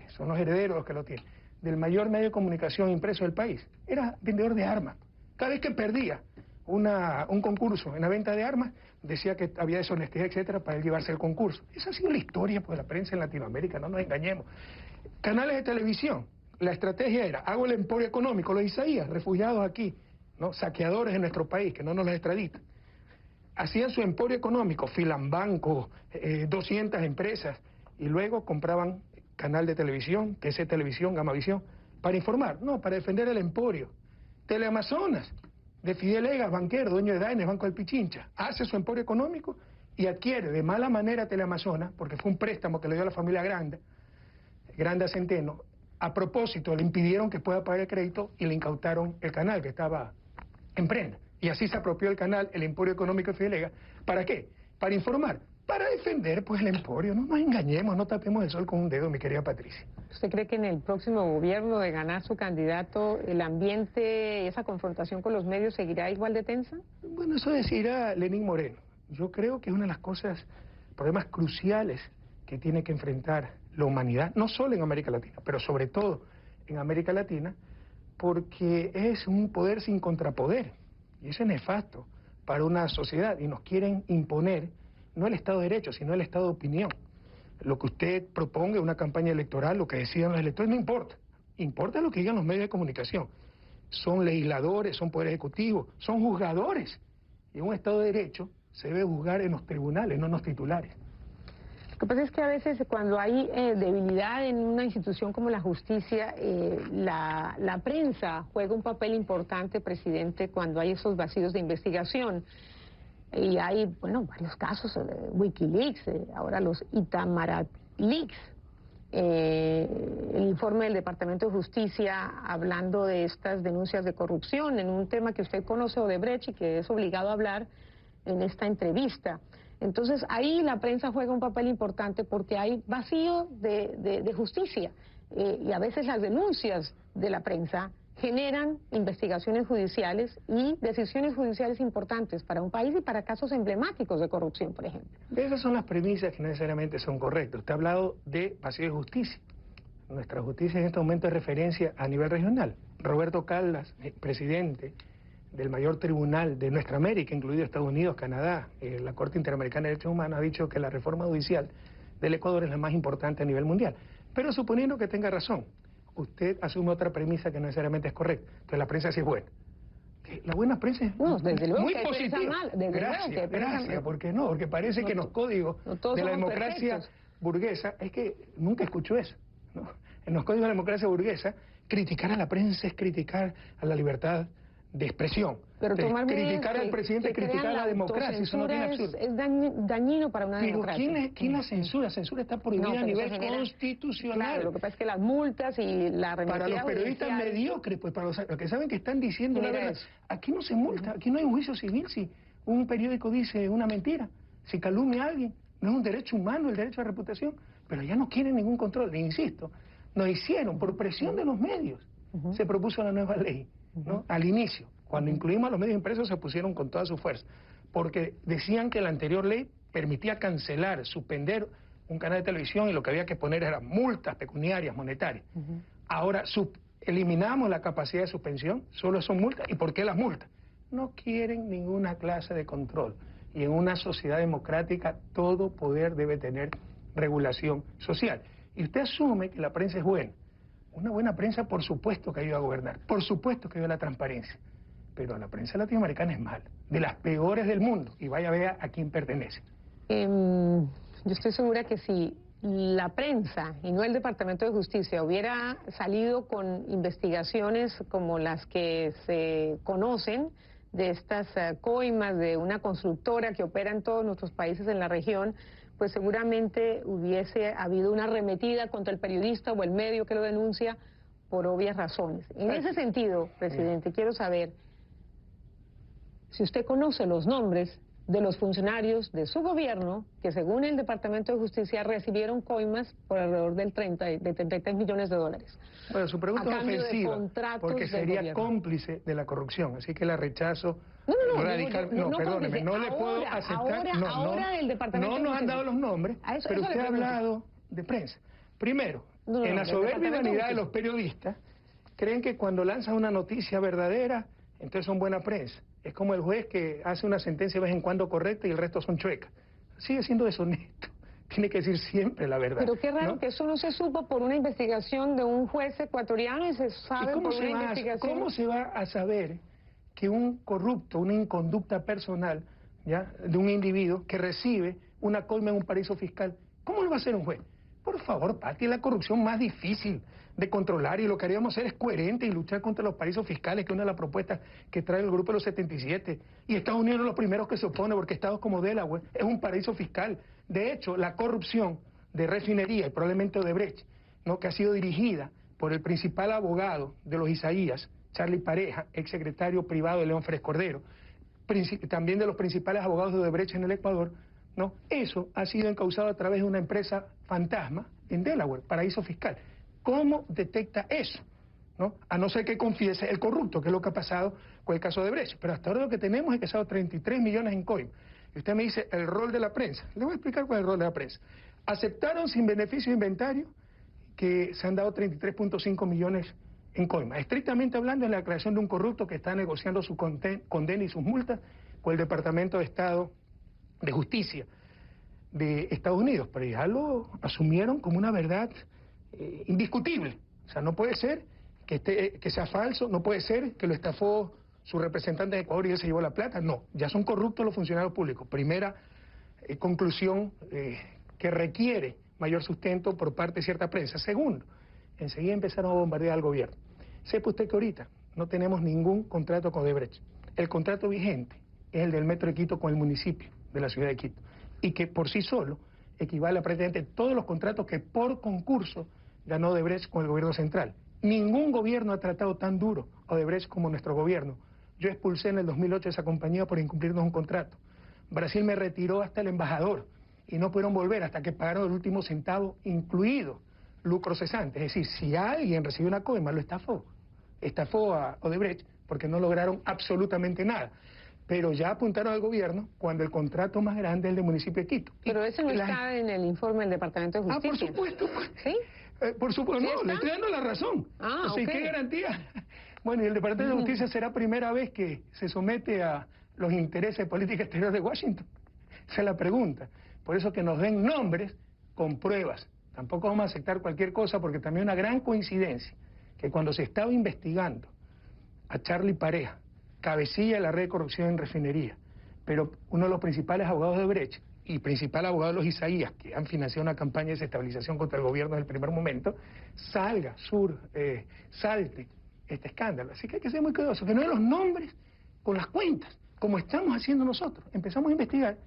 Son los herederos los que lo tienen, del mayor medio de comunicación impreso del país, era vendedor de armas. Cada vez que perdía un concurso en la venta de armas, decía que había deshonestidad, etcétera, para él llevarse el concurso. Esa ha sido la historia pues, de la prensa en Latinoamérica, no nos engañemos. Canales de televisión, la estrategia era, hago el emporio económico, los Isaías, refugiados aquí, ¿no? Saqueadores en nuestro país, que no nos los extraditan. Hacían su emporio económico, filan bancos, 200 empresas, y luego compraban canal de televisión, que es Televisión, Gamavisión, para informar, no, para defender el emporio. Teleamazonas, de Fidel Egas, banquero, dueño de Daines, Banco del Pichincha, hace su emporio económico y adquiere de mala manera Teleamazonas, porque fue un préstamo que le dio a la familia Grande a Centeno. A propósito, le impidieron que pueda pagar el crédito y le incautaron el canal que estaba en prenda. Y así se apropió el canal, el emporio económico de Fidel Egas. ¿Para qué? Para informar, para defender pues el emporio. No nos engañemos, no tapemos el sol con un dedo, mi querida Patricia. ¿Usted cree que en el próximo gobierno de ganar su candidato, el ambiente, esa confrontación con los medios seguirá igual de tensa? Bueno, eso decirá Lenín Moreno. Yo creo que es una de las cosas, problemas cruciales que tiene que enfrentar la humanidad, no solo en América Latina, pero sobre todo en América Latina, porque es un poder sin contrapoder. Y eso es nefasto para una sociedad y nos quieren imponer no el Estado de Derecho, sino el Estado de opinión. Lo que usted proponga en una campaña electoral, lo que decidan los electores, no importa. Importa lo que digan los medios de comunicación. Son legisladores, son poder ejecutivo, son juzgadores. Y un Estado de Derecho se debe juzgar en los tribunales, no en los titulares. Lo que pasa es que a veces cuando hay debilidad en una institución como la justicia, la prensa juega un papel importante, presidente, cuando hay esos vacíos de investigación. Y hay, bueno, varios casos, Wikileaks, ahora los Itamaraty Leaks. informe del Departamento de Justicia hablando de estas denuncias de corrupción en un tema que usted conoce, Odebrecht, y que es obligado a hablar en esta entrevista. Entonces ahí la prensa juega un papel importante porque hay vacío de justicia y a veces las denuncias de la prensa generan investigaciones judiciales y decisiones judiciales importantes para un país y para casos emblemáticos de corrupción, por ejemplo. Esas son las premisas que no necesariamente son correctas. Usted ha hablado de vacío de justicia. Nuestra justicia en este momento es referencia a nivel regional. Roberto Caldas, presidente del mayor tribunal de nuestra América, incluido Estados Unidos, Canadá, la Corte Interamericana de Derechos Humanos, ha dicho que la reforma judicial del Ecuador es la más importante a nivel mundial. Pero suponiendo que tenga razón, usted asume otra premisa que no necesariamente es correcta. Entonces la prensa sí es buena. La buena prensa es muy positiva. Gracias, ¿por qué no? Porque parece que en los códigos de la democracia burguesa, es que nunca escucho eso, ¿no? En los códigos de la democracia burguesa, criticar a la prensa es criticar a la libertad de expresión. Pero criticar al presidente es criticar a la democracia, eso no tiene absurdo. Es dañino para una democracia. Pero ¿quién la censura? La censura está prohibida a nivel constitucional. Claro, lo que pasa es que las multas y la remetida para los periodistas mediocres, pues para los que saben que están diciendo la verdad. Aquí no se multa, aquí no hay un juicio civil si un periódico dice una mentira, si calumnia a alguien. No es un derecho humano el derecho a reputación, pero ya no quieren ningún control. E insisto, nos hicieron, por presión de los medios, se propuso la nueva ley, ¿no? Al inicio, cuando incluimos a los medios impresos, se pusieron con toda su fuerza, porque decían que la anterior ley permitía cancelar, suspender un canal de televisión y lo que había que poner eran multas pecuniarias, monetarias. Ahora eliminamos la capacidad de suspensión, solo son multas. ¿Y por qué las multas? No quieren ninguna clase de control. Y en una sociedad democrática todo poder debe tener regulación social. Y usted asume que la prensa es buena. Una buena prensa, por supuesto que ayuda a gobernar, por supuesto que ayuda a la transparencia, pero la prensa latinoamericana es mala, de las peores del mundo, y vaya a ver a quién pertenece. Yo estoy segura que si la prensa y no el Departamento de Justicia hubiera salido con investigaciones como las que se conocen, de estas coimas de una constructora que opera en todos nuestros países en la región, pues seguramente hubiese habido una arremetida contra el periodista o el medio que lo denuncia por obvias razones. En ese sentido, presidente, quiero saber si usted conoce los nombres de los funcionarios de su gobierno que, según el Departamento de Justicia, recibieron coimas por alrededor de 33 millones de dólares. Bueno, su pregunta es ofensiva, porque sería cómplice de la corrupción, así que la rechazo radical. No, perdóneme, no le puedo aceptar. Ahora el Departamento no nos han dado los nombres, pero usted ha hablado de prensa. Primero, en la soberbia y vanidad de los periodistas, creen que cuando lanzan una noticia verdadera, entonces son buena prensa. Es como el juez que hace una sentencia de vez en cuando correcta y el resto son chuecas. Sigue siendo deshonesto. Tiene que decir siempre la verdad. Pero qué raro, ¿no? Que eso no se supo por una investigación de un juez ecuatoriano y se sabe por una investigación. ¿Cómo se va a saber que un corrupto, una inconducta personal, ¿ya?, de un individuo que recibe una coima en un paraíso fiscal, cómo lo va a hacer un juez? Por favor, Pati, es la corrupción más difícil de controlar y lo que haríamos hacer es coherente y luchar contra los paraísos fiscales, que es una de las propuestas que trae el grupo de los 77. Y Estados Unidos es los primeros que se opone, porque estados como Delaware es un paraíso fiscal. De hecho, la corrupción de refinería y probablemente Odebrecht, ¿no?, que ha sido dirigida por el principal abogado de los Isaías, Charlie Pareja, exsecretario privado de León Férez Cordero, también de los principales abogados de Odebrecht en el Ecuador, ¿no? Eso ha sido encausado a través de una empresa fantasma en Delaware, paraíso fiscal. ¿Cómo detecta eso? ¿No? A no ser que confiese el corrupto, que es lo que ha pasado con el caso de Brecht. Pero hasta ahora lo que tenemos es que se han dado 33 millones en coima. Y usted me dice el rol de la prensa. Le voy a explicar cuál es el rol de la prensa. Aceptaron sin beneficio de inventario que se han dado 33.5 millones en coima. Estrictamente hablando, es la creación de un corrupto que está negociando su condena y sus multas con el Departamento de Estado de Justicia de Estados Unidos. Pero ya lo asumieron como una verdad indiscutible. O sea, no puede ser que sea falso, no puede ser que lo estafó su representante de Ecuador y él se llevó la plata. No, ya son corruptos los funcionarios públicos. Primera conclusión que requiere mayor sustento por parte de cierta prensa. Segundo, enseguida empezaron a bombardear al gobierno. Sepa usted que ahorita no tenemos ningún contrato con Odebrecht. El contrato vigente es el del Metro de Quito con el municipio de la ciudad de Quito, y que por sí solo equivale a prácticamente todos los contratos que por concurso ganó Odebrecht con el gobierno central. Ningún gobierno ha tratado tan duro a Odebrecht como nuestro gobierno. Yo expulsé en el 2008 esa compañía por incumplirnos un contrato. Brasil me retiró hasta el embajador y no pudieron volver hasta que pagaron el último centavo, incluido lucro cesante. Es decir, si alguien recibió una coima, lo estafó a Odebrecht porque no lograron absolutamente nada. Pero ya apuntaron al gobierno cuando el contrato más grande es el del municipio de Quito. Pero eso no está en el informe del Departamento de Justicia. Ah, por supuesto. ¿Sí? Por supuesto, ¿Sí no, le estoy dando la razón. Ah, o sea, ok. ¿qué garantía? Bueno, y el Departamento de Justicia será primera vez que se somete a los intereses de política exterior de Washington. Esa es la pregunta. Por eso que nos den nombres con pruebas. Tampoco vamos a aceptar cualquier cosa porque también una gran coincidencia que cuando se estaba investigando a Charlie Pareja, cabecilla de la red de corrupción en refinería, pero uno de los principales abogados de Brecht y principal abogado de los Isaías, que han financiado una campaña de desestabilización contra el gobierno en el primer momento, salte este escándalo. Así que hay que ser muy cuidadosos, que no den los nombres con las cuentas, como estamos haciendo nosotros. Empezamos a investigar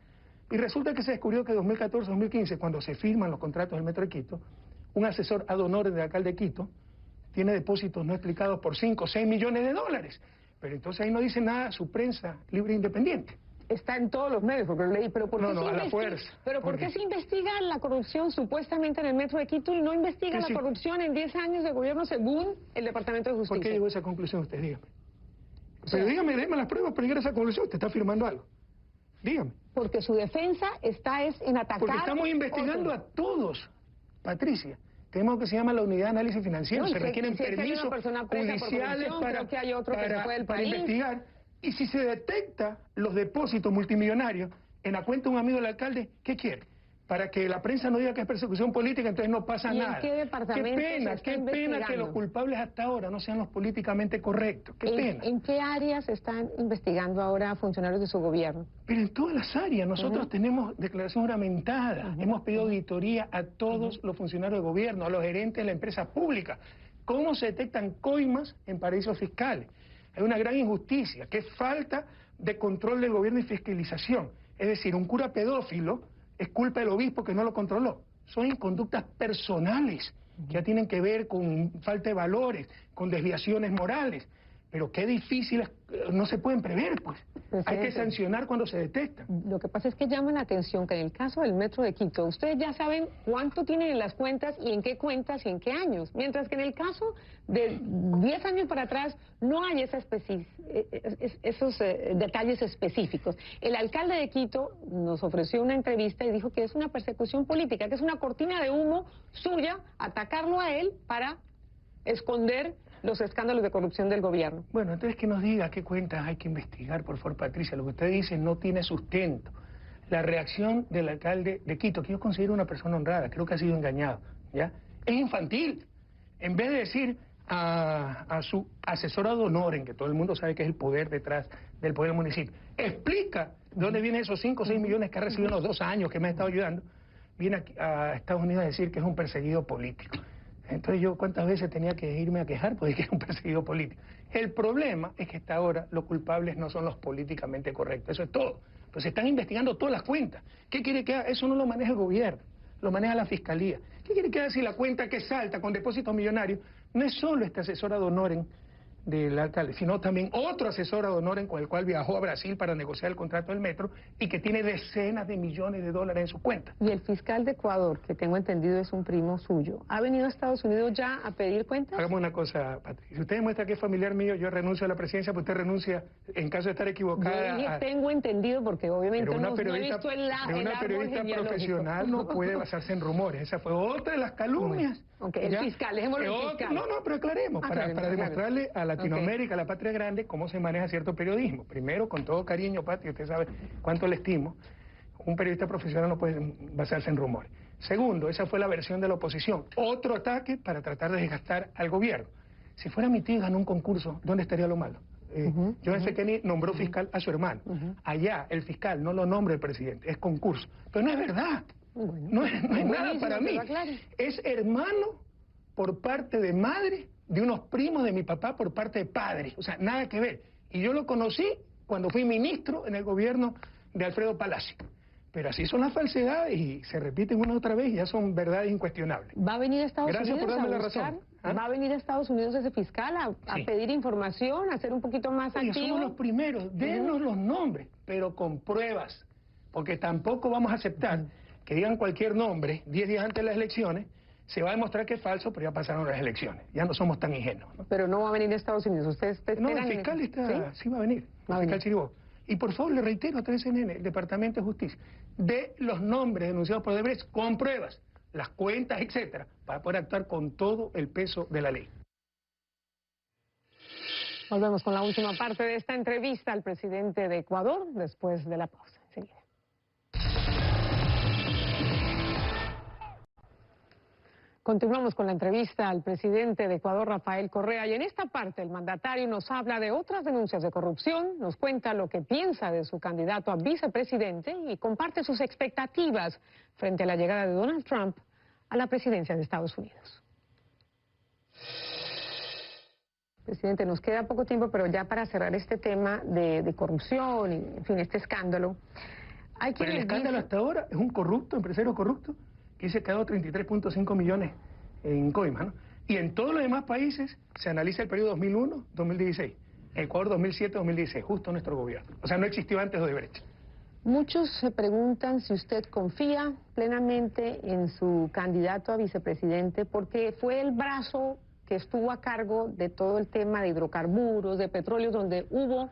y resulta que se descubrió que en 2014-2015, cuando se firman los contratos del Metro de Quito, un asesor ad honorem del alcalde de Quito tiene depósitos no explicados por 5 o 6 millones de dólares. Pero entonces ahí no dice nada su prensa libre e independiente. Está en todos los medios, porque lo leí, pero ¿por qué No, a la fuerza. ¿Pero por qué se investiga la corrupción supuestamente en el Metro de Quito y no investiga la corrupción en 10 años de gobierno según el Departamento de Justicia? ¿Por qué llegó a esa conclusión usted? Dígame. Pero dígame, déme las pruebas para llegar a esa conclusión. Usted está afirmando algo. Dígame. Porque su defensa está en atacar... Porque estamos investigando a todos, Patricia. Tenemos lo que se llama la unidad de análisis financiero. Se requieren permisos judiciales para investigar. Y si se detecta los depósitos multimillonarios en la cuenta de un amigo del alcalde, ¿qué quiere? Para que la prensa no diga que es persecución política, entonces no pasa nada. ¿En qué departamento qué pena que los culpables hasta ahora no sean los políticamente correctos. Qué pena. ¿En qué áreas están investigando ahora funcionarios de su gobierno? Pero en todas las áreas. Nosotros tenemos declaración juramentada. Hemos pedido auditoría a todos los funcionarios de gobierno, a los gerentes de la empresa pública. ¿Cómo se detectan coimas en paraísos fiscales? Hay una gran injusticia, que es falta de control del gobierno y fiscalización. Es decir, un cura pedófilo es culpa del obispo que no lo controló. Son conductas personales que ya tienen que ver con falta de valores, con desviaciones morales. Pero qué difícil, no se pueden prever, pues. Hay que sancionar cuando se detectan. Lo que pasa es que llama la atención que en el caso del Metro de Quito, ustedes ya saben cuánto tienen en las cuentas y en qué cuentas y en qué años. Mientras que en el caso de 10 años para atrás no hay esos detalles específicos. El alcalde de Quito nos ofreció una entrevista y dijo que es una persecución política, que es una cortina de humo suya, atacarlo a él para esconder los escándalos de corrupción del gobierno. Bueno, entonces que nos diga qué cuentas hay que investigar, por favor, Patricia. Lo que usted dice no tiene sustento. La reacción del alcalde de Quito, que yo considero una persona honrada, creo que ha sido engañado, ¿ya? Es infantil. En vez de decir a su asesor ad honorem, que todo el mundo sabe que es el poder detrás del poder del municipio, explica de dónde vienen esos 5 o 6 millones que ha recibido en los 2 años que me ha estado ayudando, viene aquí a Estados Unidos a decir que es un perseguido político. Entonces yo cuántas veces tenía que irme a quejar porque era un perseguido político. El problema es que hasta ahora los culpables no son los políticamente correctos, eso es todo. Pues se están investigando todas las cuentas. ¿Qué quiere que haga? Eso no lo maneja el gobierno, lo maneja la fiscalía. ¿Qué quiere que haga si la cuenta que salta con depósitos millonarios no es solo este asesor ad honorem del alcalde, sino también otro asesor ad honorem con el cual viajó a Brasil para negociar el contrato del metro y que tiene decenas de millones de dólares en su cuenta? Y el fiscal de Ecuador, que tengo entendido es un primo suyo, ¿ha venido a Estados Unidos ya a pedir cuentas? Hagamos una cosa, Patricia. Si usted demuestra que es familiar mío, yo renuncio a la presidencia, pues usted renuncia en caso de estar equivocada. Yo dije, tengo entendido, porque obviamente no he visto una periodista profesional no puede basarse en rumores. Esa fue otra de las calumnias. El fiscal, dejémoslo el fiscal. No, pero aclaremos, para demostrarle a Latinoamérica, a la patria grande, cómo se maneja cierto periodismo. Primero, con todo cariño, Pati, usted sabe cuánto le estimo, un periodista profesional no puede basarse en rumores. Segundo, esa fue la versión de la oposición. Otro ataque para tratar de desgastar al gobierno. Si fuera mi tío y ganó un concurso, ¿dónde estaría lo malo? John F. Kennedy nombró fiscal a su hermano. Allá, el fiscal no lo nombra el presidente, es concurso. Pero no es verdad. Bueno, no es nada para mí. Es hermano por parte de madre de unos primos de mi papá por parte de padre. O sea, nada que ver. Y yo lo conocí cuando fui ministro en el gobierno de Alfredo Palacio. Pero así son las falsedades y se repiten una y otra vez y ya son verdades incuestionables. ¿Va a venir a Estados Gracias Unidos por darme a la buscar? razón. ¿Ah? ¿Va a venir a Estados Unidos ese fiscal a Sí. pedir información, a ser un poquito más Oye, activo? somos los primeros, denos los nombres, pero con pruebas, porque tampoco vamos a aceptar que digan cualquier nombre 10 días antes de las elecciones, se va a demostrar que es falso, pero ya pasaron las elecciones, ya no somos tan ingenuos, ¿no? Pero no va a venir a Estados Unidos, ¿ustedes esperan? No, el fiscal está, ¿sí? Va a venir, Va a el venir. fiscal Chiribó. Y por favor, le reitero a CNN, el Departamento de Justicia, de los nombres denunciados por Odebrecht con pruebas, las cuentas, etcétera, para poder actuar con todo el peso de la ley. Volvemos con la última parte de esta entrevista al presidente de Ecuador después de la pausa. Enseguida. Continuamos con la entrevista al presidente de Ecuador, Rafael Correa, y en esta parte el mandatario nos habla de otras denuncias de corrupción, nos cuenta lo que piensa de su candidato a vicepresidente y comparte sus expectativas frente a la llegada de Donald Trump a la presidencia de Estados Unidos. Presidente, nos queda poco tiempo, pero ya para cerrar este tema de corrupción y, en fin, este escándalo. Hay Pero el quienes escándalo dicen... hasta ahora es un corrupto, empresario corrupto, que se ha quedado 33.5 millones en coimas, ¿no? Y en todos los demás países se analiza el periodo 2001-2016, Ecuador 2007-2016, justo nuestro gobierno. O sea, no existió antes de Odebrecht. Muchos se preguntan si usted confía plenamente en su candidato a vicepresidente, porque fue el brazo que estuvo a cargo de todo el tema de hidrocarburos, de petróleo, donde hubo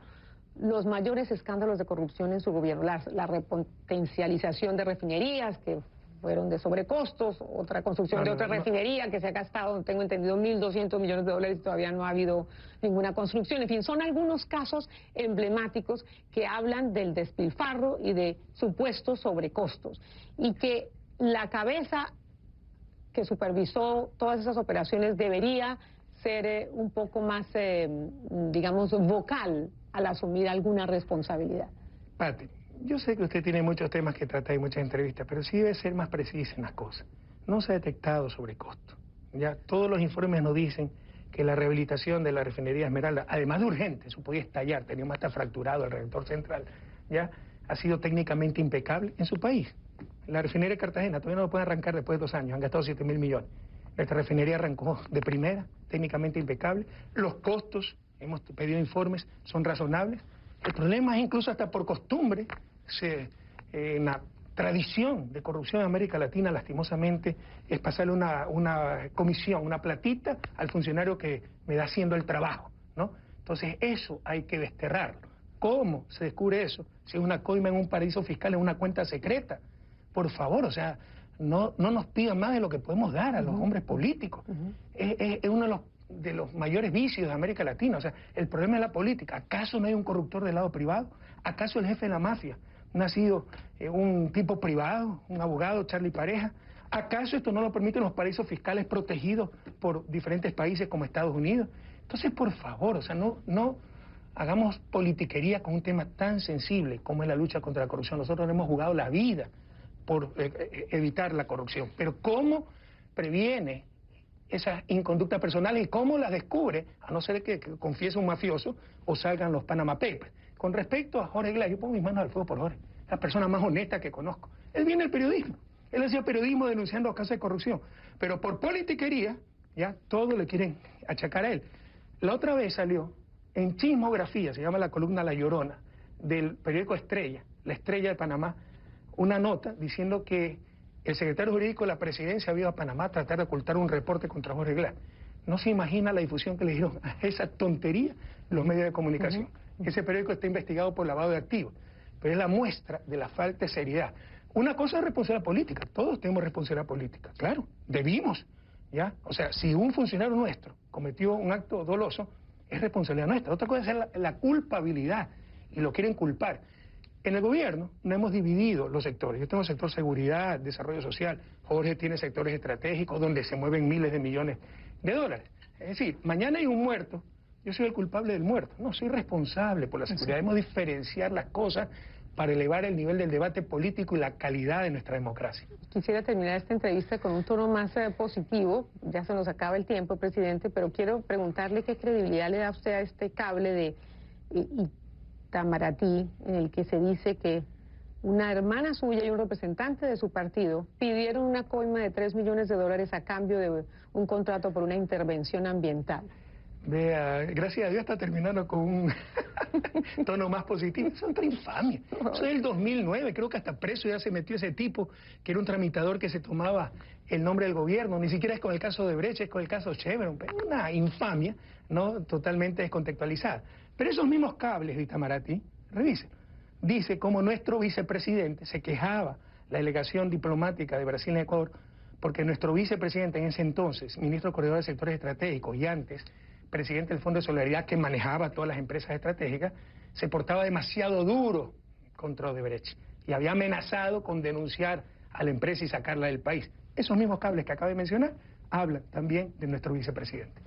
los mayores escándalos de corrupción en su gobierno, la repotencialización de refinerías que fueron de sobrecostos, otra construcción de otra refinería que se ha gastado, tengo entendido, 1.200 millones de dólares y todavía no ha habido ninguna construcción. En fin, son algunos casos emblemáticos que hablan del despilfarro y de supuestos sobrecostos, y que la cabeza que supervisó todas esas operaciones debería ser un poco más, digamos, vocal al asumir alguna responsabilidad. Pati, yo sé que usted tiene muchos temas que tratar y muchas entrevistas, pero sí debe ser más precisa en las cosas. No se ha detectado sobrecosto. Ya todos los informes nos dicen que la rehabilitación de la refinería Esmeralda, además de urgente, eso podía estallar, teníamos hasta fracturado el reactor central, ya ha sido técnicamente impecable en su país. La refinería de Cartagena todavía no lo pueden arrancar después de 2 años, han gastado 7.000 millones. Nuestra refinería arrancó de primera, técnicamente impecable. Los costos, hemos pedido informes, son razonables. El problema es incluso hasta por costumbre, en la tradición de corrupción en América Latina, lastimosamente, es pasarle una comisión, una platita al funcionario que me da haciendo el trabajo, ¿no? Entonces eso hay que desterrarlo. ¿Cómo se descubre eso? Si es una coima en un paraíso fiscal, en una cuenta secreta. Por favor, o sea, no nos pidan más de lo que podemos dar a los hombres políticos. Es uno de los mayores vicios de América Latina. O sea, el problema es la política. ¿Acaso no hay un corruptor del lado privado? ¿Acaso el jefe de la mafia no ha sido un tipo privado, un abogado, Charlie Pareja? ¿Acaso esto no lo permiten los paraísos fiscales protegidos por diferentes países como Estados Unidos? Entonces, por favor, o sea, no hagamos politiquería con un tema tan sensible como es la lucha contra la corrupción. Nosotros hemos jugado la vida por evitar la corrupción. Pero ¿cómo previene esas inconductas personales y cómo las descubre, a no ser que confiese un mafioso o salgan los Panama Papers? Con respecto a Jorge Glass, yo pongo mis manos al fuego por Jorge, la persona más honesta que conozco. Él viene del periodismo, él hacía periodismo denunciando casos de corrupción, pero por politiquería, ya todo le quieren achacar a él. La otra vez salió en Chismografía, se llama la columna La Llorona, del periódico Estrella, La Estrella de Panamá, una nota diciendo que el secretario jurídico de la presidencia había ido a Panamá a tratar de ocultar un reporte contra Jorge Glass. No se imagina la difusión que le dieron a esa tontería los medios de comunicación. Ese periódico está investigado por lavado de activos, pero es la muestra de la falta de seriedad. Una cosa es responsabilidad política, todos tenemos responsabilidad política, claro, debimos, ¿ya? O sea, si un funcionario nuestro cometió un acto doloso, es responsabilidad nuestra. Otra cosa es la culpabilidad, y lo quieren culpar. En el gobierno no hemos dividido los sectores. Yo tengo sector seguridad, desarrollo social. Jorge tiene sectores estratégicos donde se mueven miles de millones de dólares. Es decir, mañana hay un muerto, yo soy el culpable del muerto. No, soy responsable por la seguridad. Debemos diferenciar las cosas para elevar el nivel del debate político y la calidad de nuestra democracia. Quisiera terminar esta entrevista con un tono más positivo. Ya se nos acaba el tiempo, presidente, pero quiero preguntarle qué credibilidad le da a usted a este cable de Itamaraty, en el que se dice que Una hermana suya y un representante de su partido pidieron una coima de $3 millones a cambio de un contrato por una intervención ambiental. Vea, gracias a Dios está terminando con un tono más positivo. Es otra infamia. Eso es del 2009, creo que hasta preso ya se metió ese tipo, que era un tramitador que se tomaba el nombre del gobierno. Ni siquiera es con el caso de Brecht, es con el caso Chevron. Es una infamia, ¿no? Totalmente descontextualizada. Pero esos mismos cables, Itamaraty, revisen. Dice cómo nuestro vicepresidente se quejaba, la delegación diplomática de Brasil en Ecuador, porque nuestro vicepresidente en ese entonces, ministro coordinador de sectores estratégicos y antes presidente del Fondo de Solidaridad que manejaba todas las empresas estratégicas, se portaba demasiado duro contra Odebrecht y había amenazado con denunciar a la empresa y sacarla del país. Esos mismos cables que acabo de mencionar hablan también de nuestro vicepresidente.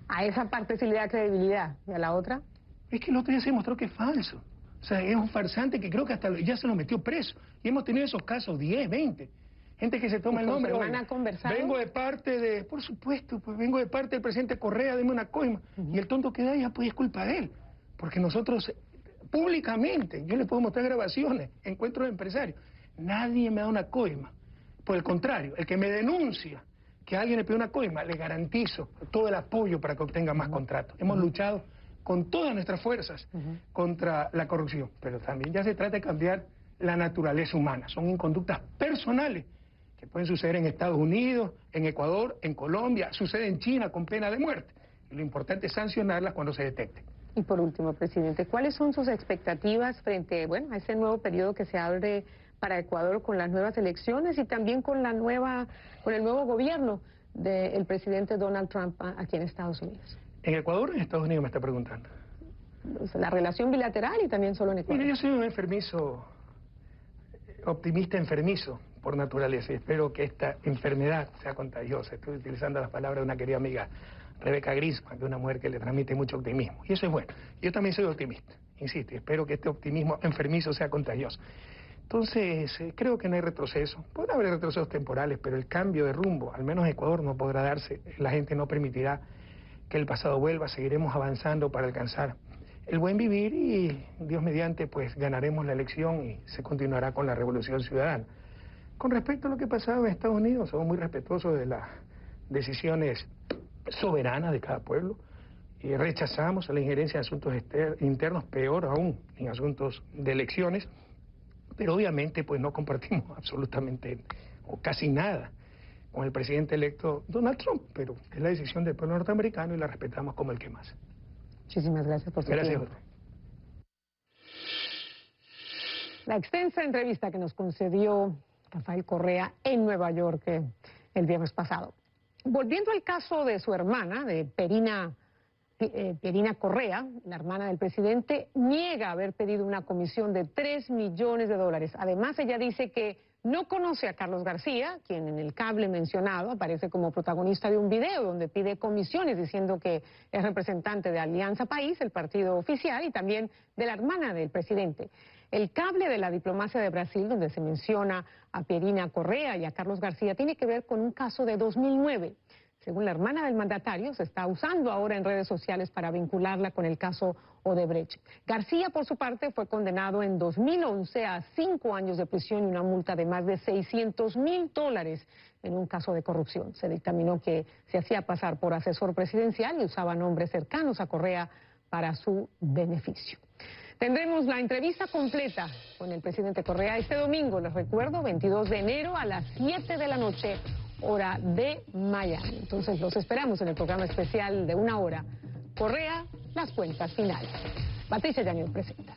A esa parte sí le da credibilidad, ¿y a la otra? Es que el otro día se demostró que es falso. O sea, es un farsante que creo que hasta ya se lo metió preso. Y hemos tenido esos casos 10, 20. Gente que se toma el nombre. ¿Han conversado? Vengo de parte de, por supuesto, pues vengo de parte del presidente Correa, deme una coima. Y el tonto que da ya pues es culpa de él. Porque nosotros, públicamente, yo le puedo mostrar grabaciones, encuentros de empresarios. Nadie me da una coima. Por el contrario, el que me denuncia que alguien le pide una coima, le garantizo todo el apoyo para que obtenga más contratos. Hemos luchado con todas nuestras fuerzas contra la corrupción. Pero también ya se trata de cambiar la naturaleza humana. Son conductas personales que pueden suceder en Estados Unidos, en Ecuador, en Colombia, sucede en China con pena de muerte. Y lo importante es sancionarlas cuando se detecten. Y por último, presidente, ¿cuáles son sus expectativas frente, bueno, a ese nuevo periodo que se abre para Ecuador con las nuevas elecciones y también con el nuevo gobierno del presidente Donald Trump aquí en Estados Unidos? ¿En Ecuador o en Estados Unidos me está preguntando? La relación bilateral y también solo en Ecuador. Mire, yo soy un optimista enfermizo por naturaleza, y espero que esta enfermedad sea contagiosa. Estoy utilizando las palabras de una querida amiga, Rebeca Grisman, que es una mujer que le transmite mucho optimismo. Y eso es bueno. Yo también soy optimista, insisto, y espero que este optimismo enfermizo sea contagioso. Entonces, creo que no hay retroceso. Podrá haber retrocesos temporales, pero el cambio de rumbo, al menos en Ecuador, no podrá darse. La gente no permitirá que el pasado vuelva. Seguiremos avanzando para alcanzar el buen vivir y, Dios mediante, pues ganaremos la elección y se continuará con la revolución ciudadana. Con respecto a lo que pasaba en Estados Unidos, somos muy respetuosos de las decisiones soberanas de cada pueblo y rechazamos la injerencia en asuntos internos, peor aún en asuntos de elecciones, pero obviamente pues no compartimos absolutamente o casi nada con el presidente electo Donald Trump, pero es la decisión del pueblo norteamericano y la respetamos como el que más. Muchísimas gracias por su tiempo. La extensa entrevista que nos concedió Rafael Correa en Nueva York el viernes pasado. Volviendo al caso de su hermana, de Perina Correa, la hermana del presidente, niega haber pedido una comisión de $3 millones. Además, ella dice que no conoce a Carlos García, quien en el cable mencionado aparece como protagonista de un video donde pide comisiones diciendo que es representante de Alianza País, el partido oficial, y también de la hermana del presidente. El cable de la diplomacia de Brasil, donde se menciona a Perina Correa y a Carlos García, tiene que ver con un caso de 2009. Según la hermana del mandatario, se está usando ahora en redes sociales para vincularla con el caso Odebrecht. García, por su parte, fue condenado en 2011 a 5 años de prisión y una multa de más de $600.000 en un caso de corrupción. Se dictaminó que se hacía pasar por asesor presidencial y usaba nombres cercanos a Correa para su beneficio. Tendremos la entrevista completa con el presidente Correa este domingo, les recuerdo, 22 de enero a las 7 de la noche, hora de Miami. Entonces los esperamos en el programa especial de 1 hora. Correa, las cuentas finales. Patricia Yáñez presenta.